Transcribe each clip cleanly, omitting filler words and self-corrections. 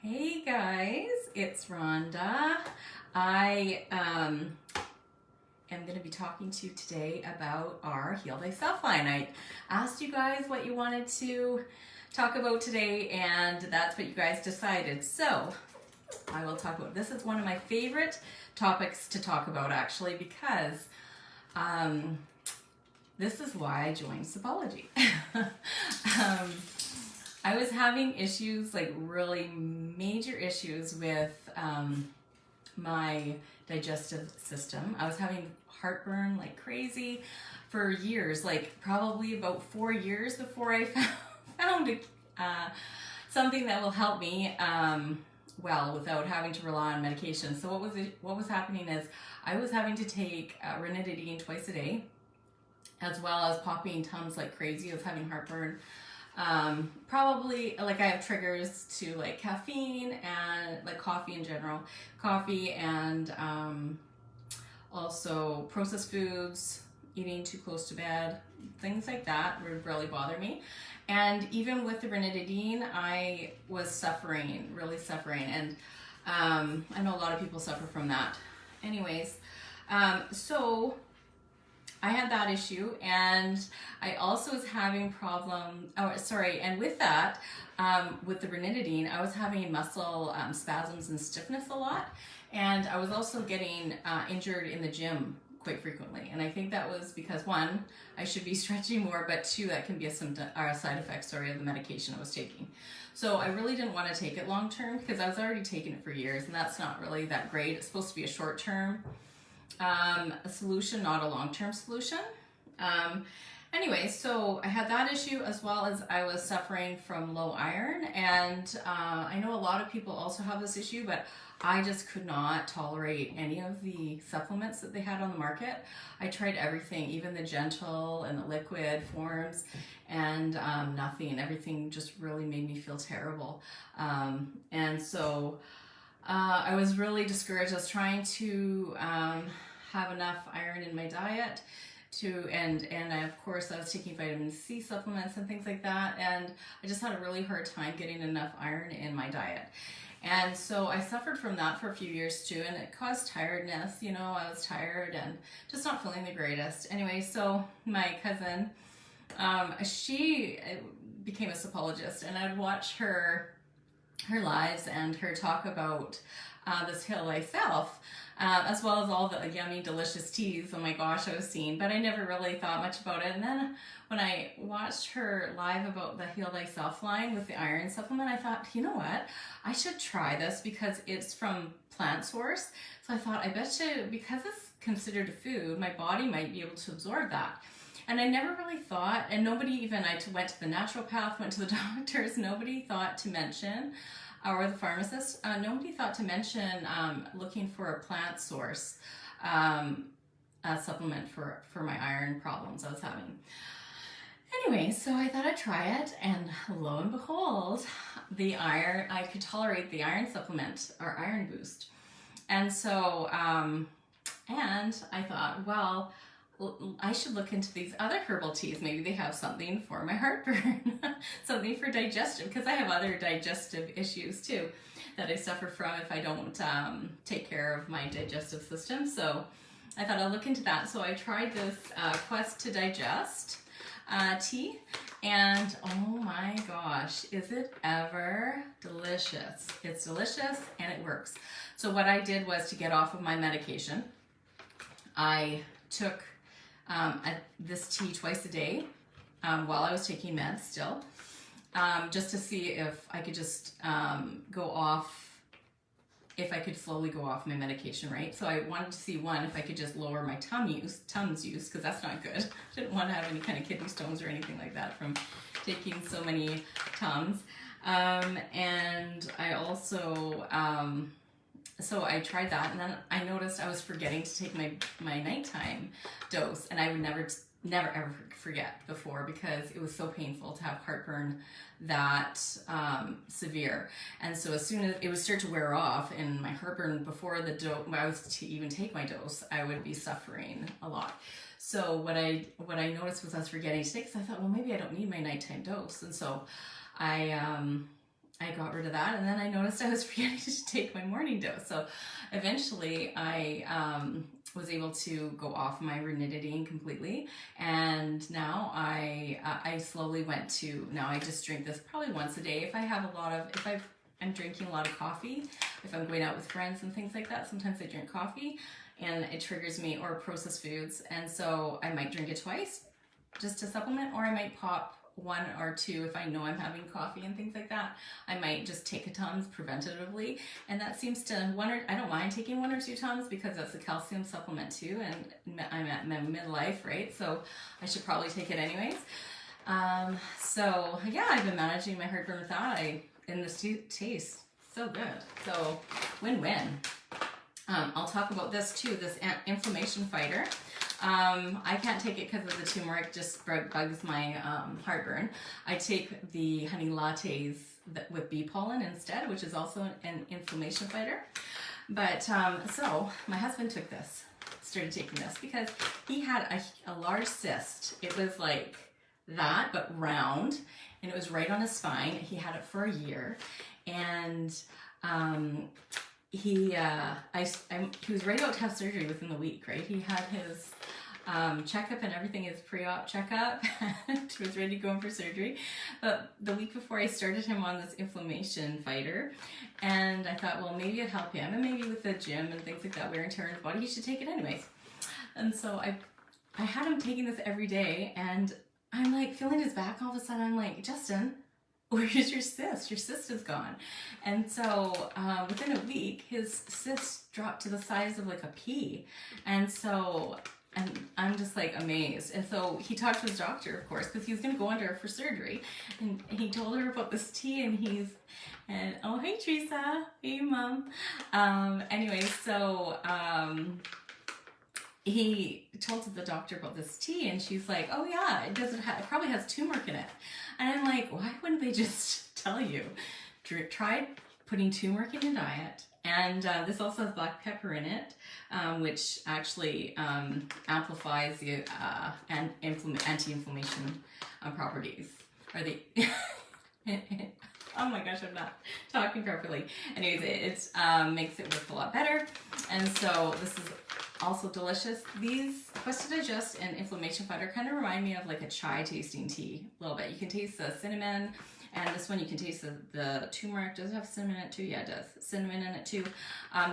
Hey guys, it's Rhonda. I am going to be talking to you today about our Heal Thyself line. I asked you guys what you wanted to talk about today, and that's what you guys decided. So I will talk about this. Is one of my favorite topics to talk about, actually, because this is why I joined Sipology. I was having issues, like really major issues with my digestive system. I was having heartburn like crazy for years, like probably about 4 years before I found something that will help me well without having to rely on medication. So what was happening is I was having to take ranitidine twice a day, as well as popping Tums like crazy. I was having heartburn. Probably like I have triggers to like caffeine and like coffee in general, coffee and also processed foods, eating too close to bed, things like that would really bother me. And even with the ranitidine, I was suffering, really suffering. And I know a lot of people suffer from that. Anyways, so I had that issue, and I also was having and with that, with the ranitidine, I was having muscle spasms and stiffness a lot, and I was also getting injured in the gym quite frequently. And I think that was because, one, I should be stretching more, but two, that can be a side effect, of the medication I was taking. So I really didn't want to take it long term because I was already taking it for years, and that's not really that great. It's supposed to be a short term a solution, not a long-term solution. Anyway, so I had that issue, as well as I was suffering from low iron, and I know a lot of people also have this issue, but I just could not tolerate any of the supplements that they had on the market. I tried everything, even the gentle and the liquid forms, and nothing. Everything just really made me feel terrible. And so I was really discouraged. I was trying to have enough iron in my diet and of course I was taking vitamin C supplements and things like that, and I just had a really hard time getting enough iron in my diet. And so I suffered from that for a few years too, and it caused tiredness. I was tired and just not feeling the greatest. Anyway, so my cousin, she became a Sipologist, and I'd watch her lives and her talk about this Heal Thyself, as well as all the yummy, delicious teas. Oh my gosh, I was seeing, but I never really thought much about it. And then when I watched her live about the Heal Thyself line with the iron supplement, I thought, you know what? I should try this because it's from plant source. So I thought, I bet you, because it's considered a food, my body might be able to absorb that. And I never really thought, and nobody even, I went to the naturopath, went to the doctors, nobody thought to mention, or the pharmacist, nobody thought to mention looking for a plant source supplement for my iron problems I was having. Anyway, so I thought I'd try it, and lo and behold, I could tolerate the iron supplement, or Iron Boost. And so, and I thought, well, I should look into these other herbal teas. Maybe they have something for my heartburn, something for digestion, because I have other digestive issues too that I suffer from if I don't take care of my digestive system. So I thought I'll look into that. So I tried this Quest to Digest tea, and oh my gosh, is it ever delicious. It's delicious and it works. So what I did was, to get off of my medication, I took this tea twice a day while I was taking meds still, just to see if I could just if I could slowly go off my medication, right? So I wanted to see, one, if I could just lower my Tums use, because that's not good. I didn't want to have any kind of kidney stones or anything like that from taking so many Tums. And I also, so I tried that, and then I noticed I was forgetting to take my nighttime dose, and I would never ever forget before, because it was so painful to have heartburn that severe. And so as soon as it would start to wear off, and my heartburn before I was to even take my dose, I would be suffering a lot. So what I noticed was I was forgetting to take, so I thought, well, maybe I don't need my nighttime dose. And so I I got rid of that, and then I noticed I was forgetting to take my morning dose. So eventually I was able to go off my ranitidine completely, and now I slowly went to, now I just drink this probably once a day. If I have a lot of, I'm drinking a lot of coffee, if I'm going out with friends and things like that, sometimes I drink coffee and it triggers me, or processed foods, and so I might drink it twice just to supplement, or I might pop one or two if I know I'm having coffee and things like that. I might just take a Tums preventatively, and that seems to, I don't mind taking 1 or 2 Tums because that's a calcium supplement too, and I'm at midlife, right? So I should probably take it anyways. So yeah, I've been managing my heartburn with that. And this tastes so good. So win-win. I'll talk about this too, this inflammation fighter. I can't take it because of the turmeric, just bugs my heartburn. I take the honey lattes with bee pollen instead, which is also an inflammation fighter. But so my husband took this, started taking this because he had a large cyst. It was like that, but round, and it was right on his spine. He had it for a year, and he was ready to have surgery within the week, right? He had his checkup and everything, his pre-op checkup, and was ready to go in for surgery. But the week before, I started him on this inflammation fighter, and I thought, well, maybe it'd help him, and maybe with the gym and things like that, wear and tear in his body, he should take it anyways. And so I had him taking this every day, and I'm like feeling his back. All of a sudden, I'm like, Justin, where's your cyst? Your cyst is gone. And so within a week, his cyst dropped to the size of like a pea. And so, and I'm just like amazed. And so he talked to his doctor, of course, because he was going to go under for surgery. And he told her about this tea, and oh, hey, Teresa. Hey, Mom. Anyway, so he told the doctor about this tea, and she's like, oh yeah, it probably has turmeric in it. And I'm like, why wouldn't they just tell you? Try putting turmeric in your diet. And this also has black pepper in it, which actually amplifies the anti-inflammation properties. Oh my gosh, I'm not talking properly. Anyways, it makes it work a lot better. And so this is also delicious. These Quest to Digest and Inflammation Fighter kind of remind me of like a chai tasting tea a little bit. You can taste the cinnamon, and this one you can taste the turmeric. Does it have cinnamon in it too? Yeah, it does. Cinnamon in it too.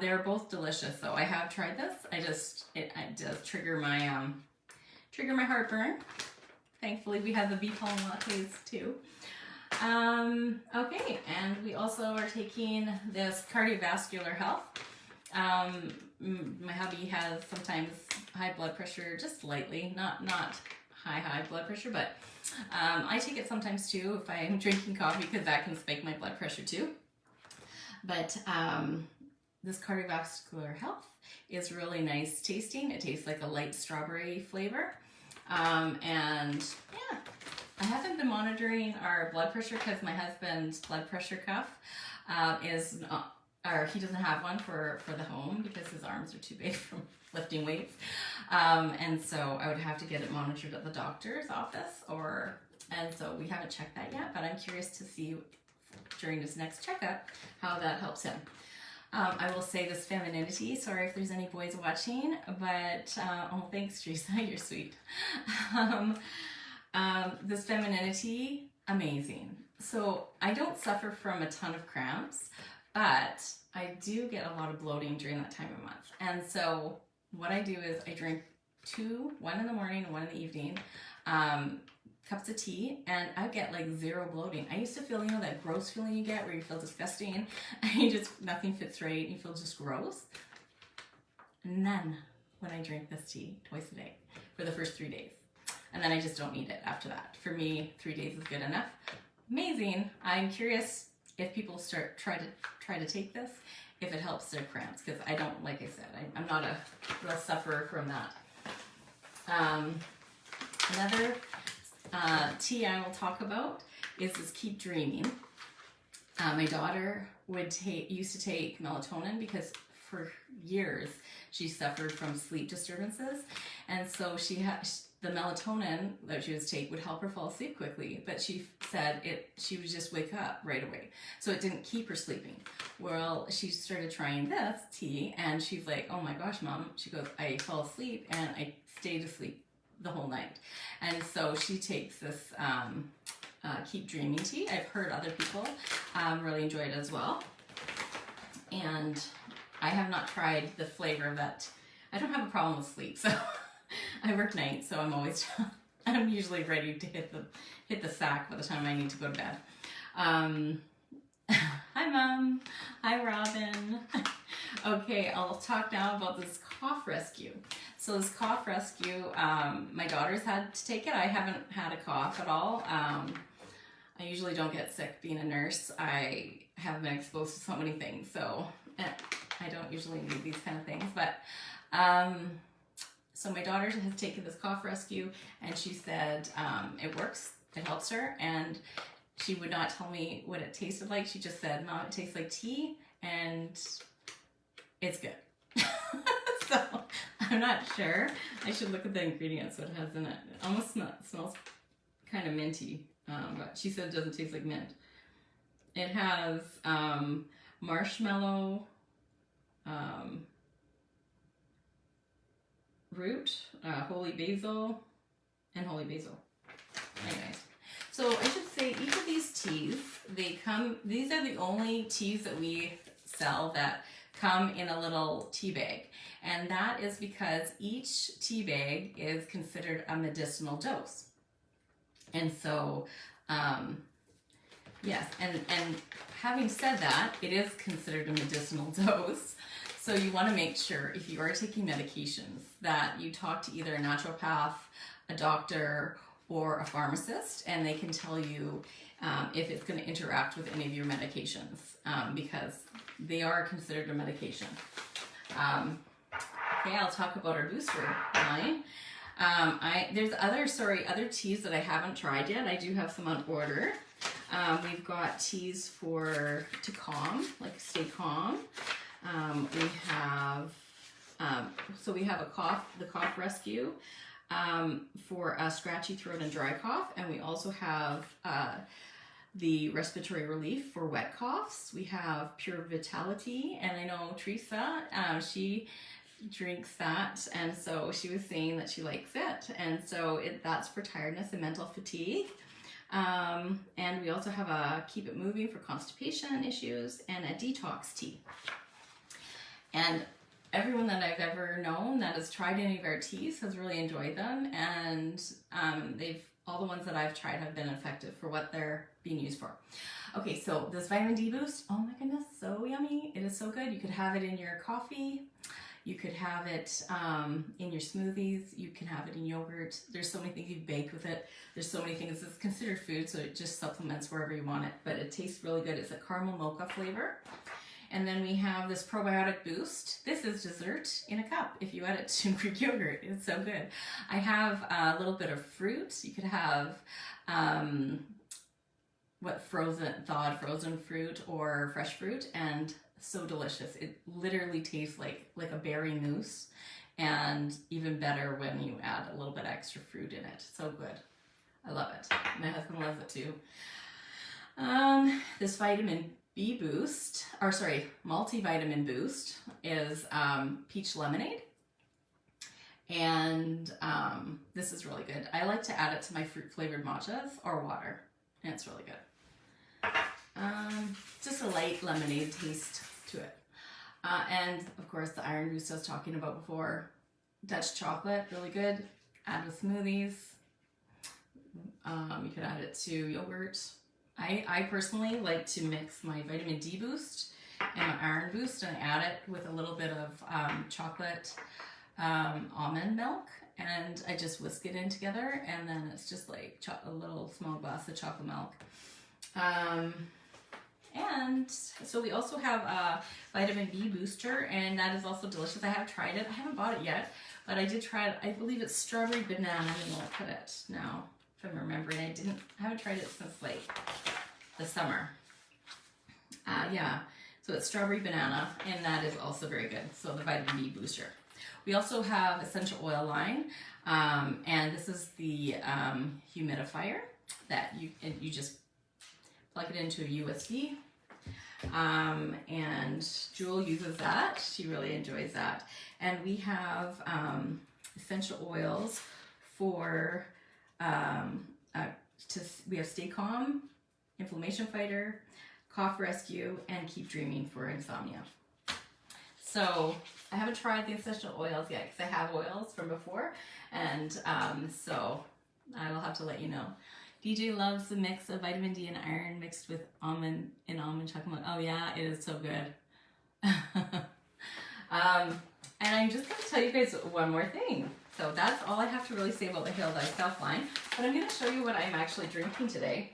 They're both delicious. So I have tried this. It does trigger my heartburn. Thankfully, we have the bee pollen lattes too. Okay, and we also are taking this Cardiovascular Health. My hubby has sometimes high blood pressure, just slightly, not high blood pressure, but I take it sometimes too if I'm drinking coffee, because that can spike my blood pressure too. But this Cardiovascular Health is really nice tasting. It tastes like a light strawberry flavor. And yeah, I haven't been monitoring our blood pressure because my husband's blood pressure cuff is not, or he doesn't have one for the home because his arms are too big from lifting weights. And so I would have to get it monitored at the doctor's office, and so we haven't checked that yet, but I'm curious to see during this next checkup how that helps him. I will say this femininity, sorry if there's any boys watching, but oh, thanks, Teresa, you're sweet. This femininity, amazing. So I don't suffer from a ton of cramps, but I do get a lot of bloating during that time of month. And so what I do is I drink one in the morning and one in the evening, cups of tea, and I get like zero bloating. I used to feel, that gross feeling you get where you feel disgusting and nothing fits right and you feel just gross. None when I drink this tea twice a day for the first 3 days. And then I just don't need it after that. For me, 3 days is good enough. Amazing. I'm curious if people try to take this, if it helps their cramps, because I don't, like I said, I'm not a real sufferer from that. Another tea I will talk about is this Keep Dreaming. My daughter used to take melatonin because for years she suffered from sleep disturbances, and so the melatonin that she was take would help her fall asleep quickly, but she said she would just wake up right away. So it didn't keep her sleeping. Well, she started trying this tea and she's like, oh my gosh, Mom. She goes, I fell asleep and I stayed asleep the whole night. And so she takes this Keep Dreaming tea. I've heard other people really enjoy it as well. And I have not tried the flavor of that. I don't have a problem with sleep, so I work nights, so I'm usually ready to hit the sack by the time I need to go to bed. Hi, Mom. Hi, Robin. Okay, I'll talk now about this cough rescue. So this cough rescue, my daughter's had to take it. I haven't had a cough at all. I usually don't get sick being a nurse. I have been exposed to so many things, so I don't usually need these kind of things. But so my daughter has taken this cough rescue, and she said it works, it helps her, and she would not tell me what it tasted like. She just said, Mom, it tastes like tea, and it's good. So I'm not sure. I should look at the ingredients, what it has in it. It almost smells kind of minty, but she said it doesn't taste like mint. It has marshmallow, root, holy basil, and holy basil. Anyways, so I should say each of these teas, these are the only teas that we sell that come in a little tea bag. And that is because each tea bag is considered a medicinal dose. And so, yes, and having said that, it is considered a medicinal dose. So you want to make sure, if you are taking medications, that you talk to either a naturopath, a doctor, or a pharmacist, and they can tell you if it's going to interact with any of your medications, because they are considered a medication. Okay, I'll talk about our booster line. There's other teas that I haven't tried yet. I do have some on order. We've got teas to calm, like stay calm. We have the cough rescue for a scratchy throat and dry cough, and we also have the respiratory relief for wet coughs. We have Pure Vitality, and I know Teresa, she drinks that, and so she was saying that she likes it, and so that's for tiredness and mental fatigue. And we also have a Keep It Moving for constipation issues, and a detox tea. And everyone that I've ever known that has tried any of our teas has really enjoyed them, and all the ones that I've tried have been effective for what they're being used for. Okay, so this vitamin D boost, oh my goodness, so yummy. It is so good. You could have it in your coffee. You could have it in your smoothies. You can have it in yogurt. There's so many things you bake with it. There's so many things. It's considered food, so it just supplements wherever you want it, but it tastes really good. It's a caramel mocha flavor. And then we have this Probiotic Boost. This is dessert in a cup if you add it to Greek yogurt. It's so good. I have a little bit of fruit. You could have thawed frozen fruit or fresh fruit, and so delicious. It literally tastes like a berry mousse, and even better when you add a little bit extra fruit in it. So good. I love it. My husband loves it too. This vitamin B boost, multivitamin boost is peach lemonade. And this is really good. I like to add it to my fruit flavored matchas or water, and it's really good. Just a light lemonade taste to it. And of course the iron boost I was talking about before. Dutch chocolate, really good. Add with smoothies. You could add it to yogurt. I personally like to mix my vitamin D boost and my iron boost and add it with a little bit of chocolate almond milk, and I just whisk it in together, and then it's just like a little small glass of chocolate milk. And so we also have a vitamin B booster, and that is also delicious. I have tried it. I haven't bought it yet, but I did try it. I believe it's strawberry banana. I'm gonna look at it now if I'm remembering. I haven't tried it since like the summer. Yeah, so it's strawberry banana, and that is also very good. So the vitamin B booster. We also have essential oil line, and this is the humidifier that you just plug it into a USB. And Jewel uses that. She really enjoys that. And we have essential oils for we have Stay Calm, Inflammation Fighter, Cough Rescue, and Keep Dreaming for insomnia. So I haven't tried the essential oils yet because I have oils from before, and so I will have to let you know. DJ loves the mix of vitamin D and iron mixed with almond chocolate milk. Oh yeah, it is so good. And I'm just going to tell you guys one more thing. So that's all I have to really say about the Heal Thyself line. But I'm going to show you what I'm actually drinking today.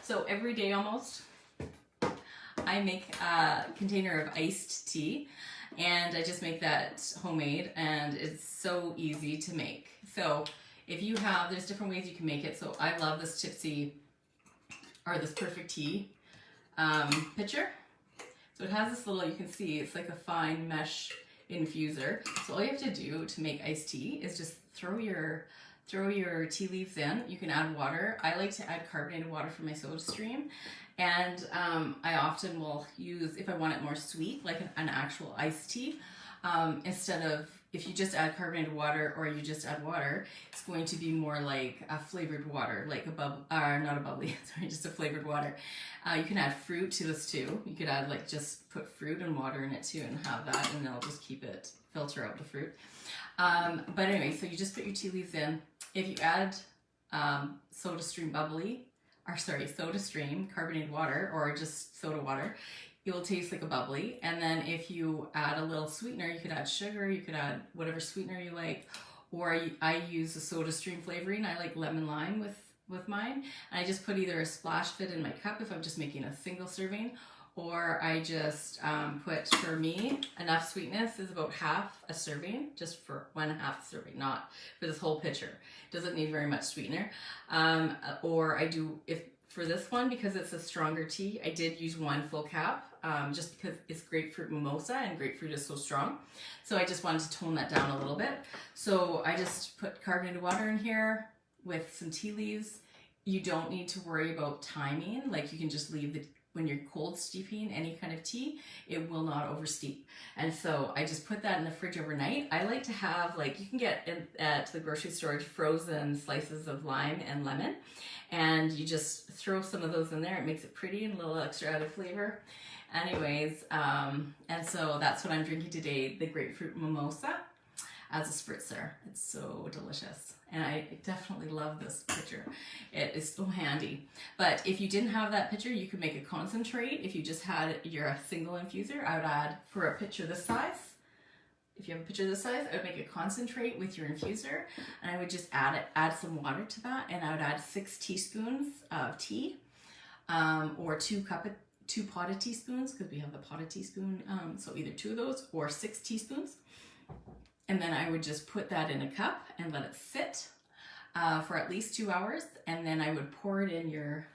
So every day almost, I make a container of iced tea. And I just make that homemade, and it's so easy to make. So if you have, there's different ways you can make it. So I love this Tipsy, or this Perfect Tea pitcher. So it has this little, you can see, it's like a fine mesh infuser. So all you have to do to make iced tea is just throw your tea leaves in. You can add water. I like to add carbonated water from my soda stream. And I often will use, if I want it more sweet, like an actual iced tea, instead of, if you just add carbonated water or you just add water, it's going to be more like a flavored water, like a not a bubbly, sorry, just a flavored water. You can add fruit to this too. You could add, like, just put fruit and water in it too and have that, and it'll just keep it, filter out the fruit. But anyway, so you just put your tea leaves in. If you add soda stream carbonated water, or just soda water, it will taste like a bubbly. And then if you add a little sweetener, you could add sugar, you could add whatever sweetener you like, or I use a soda stream flavoring. I like lemon lime with mine. And I just put either a splash fit in my cup if I'm just making a single serving, or I just put, for me, enough sweetness is about half a serving, just for 1/2 serving, not for this whole pitcher. It doesn't need very much sweetener. Or I do, if for this one, because it's a stronger tea, I did use 1 full cap, just because it's grapefruit mimosa and grapefruit is so strong. So I just wanted to tone that down a little bit. So I just put carbonated water in here with some tea leaves. You don't need to worry about timing. Like, you can just leave when you're cold steeping any kind of tea, it will not oversteep. And so I just put that in the fridge overnight. I like to have, like, you can get at the grocery store frozen slices of lime and lemon, and you just throw some of those in there. It makes it pretty and a little extra added flavor. Anyways, and so that's what I'm drinking today, the grapefruit mimosa as a spritzer. It's so delicious. And I definitely love this pitcher. It is so handy. But if you didn't have that pitcher, you could make a concentrate. If you just had your single infuser, I would add, for a pitcher this size, if you have a pitcher this size, I would make a concentrate with your infuser, and I would just add some water to that, and I would add 6 teaspoons of tea, or 2 potted teaspoons, because we have the potted teaspoon, so either 2 of those or 6 teaspoons. And then I would just put that in a cup and let it sit for at least 2 hours, and then I would pour it in your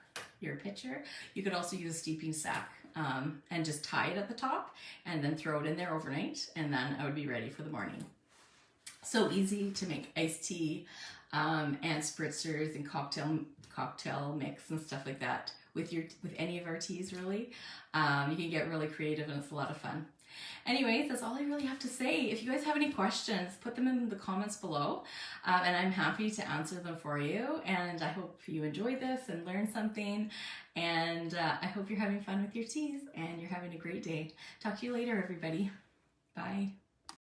pitcher. You could also use a steeping sack and just tie it at the top and then throw it in there overnight, and then I would be ready for the morning. So easy to make iced tea and spritzers and cocktail mix and stuff like that with any of our teas, really. You can get really creative, and it's a lot of fun. Anyways, that's all I really have to say. If you guys have any questions, put them in the comments below, and I'm happy to answer them for you. And I hope you enjoyed this and learned something, and I hope you're having fun with your teas and you're having a great day. Talk to you later, everybody. Bye.